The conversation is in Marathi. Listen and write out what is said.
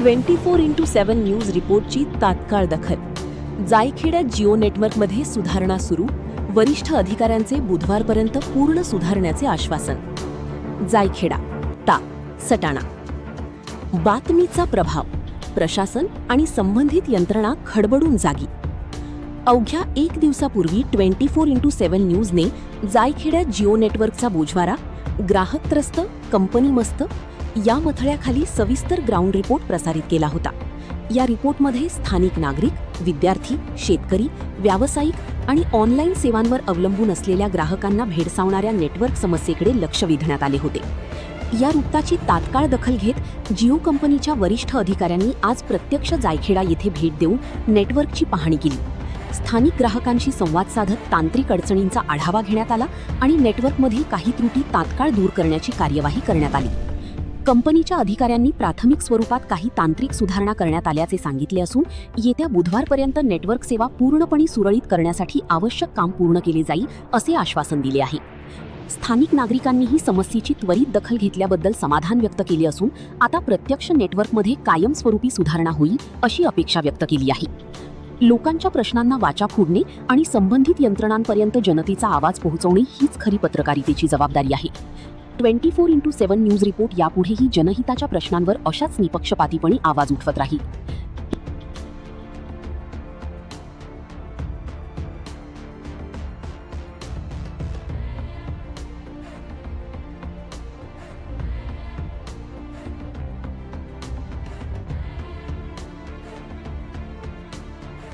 24x7 न्यूज रिपोर्टची तात्काळ दखल. जायखेड्यात जिओ नेटवर्कमध्ये सुधारणा सुरू. वरिष्ठ अधिकाऱ्यांचे बुधवारपर्यंत पूर्ण सुधारण्याचे आश्वासन. जायखेडा सटाणा. बातमीचा प्रभाव. प्रशासन आणि संबंधित यंत्रणा खडबडून जागी. अवघ्या 1 दिवसापूर्वी 24x7 न्यूजने जायखेड्यात जिओ नेटवर्कचा बोजवारा, ग्राहक त्रस्त, कंपनी मस्त या मथळ्याखाली सविस्तर ग्राउंड रिपोर्ट प्रसारित केला होता. या रिपोर्टमध्ये स्थानिक नागरिक, विद्यार्थी, शेतकरी, व्यावसायिक आणि ऑनलाईन सेवांवर अवलंबून असलेल्या ग्राहकांना भेडसावणाऱ्या नेटवर्क समस्येकडे लक्ष वेधण्यात आले होते. या वृत्ताची तात्काळ दखल घेत जिओ कंपनीच्या वरिष्ठ अधिकाऱ्यांनी आज प्रत्यक्ष जायखेडा येथे भेट देऊन नेटवर्कची पाहणी केली. स्थानिक ग्राहकांशी संवाद साधत तांत्रिक अडचणींचा आढावा घेण्यात आला आणि नेटवर्कमधील काही त्रुटी तात्काळ दूर करण्याची कार्यवाही करण्यात आली. कंपनीच्या अधिकाऱ्यांनी प्राथमिक स्वरूपात काही तांत्रिक सुधारणा करण्यात आल्याचे सांगितले असून येत्या बुधवारपर्यंत नेटवर्क सेवा पूर्णपणे सुरळीत करण्यासाठी आवश्यक काम पूर्ण केले जाईल असे आश्वासन दिले आहे. स्थानिक नागरिकांनीही समस्येची त्वरित दखल घेतल्याबद्दल समाधान व्यक्त केले असून आता प्रत्यक्ष नेटवर्कमध्ये कायमस्वरूपी सुधारणा होईल अशी अपेक्षा व्यक्त केली आहे. लोकांच्या प्रश्नांना वाचा फोडणे आणि संबंधित यंत्रणांपर्यंत जनतेचा आवाज पोहोचवणे हीच खरी पत्रकारितेची जबाबदारी आहे. 24x7 न्यूज रिपोर्ट यापुढेही जनहिताच्या प्रश्नांवर अशाच निपक्षपातीपणे आवाज उठवत राहील.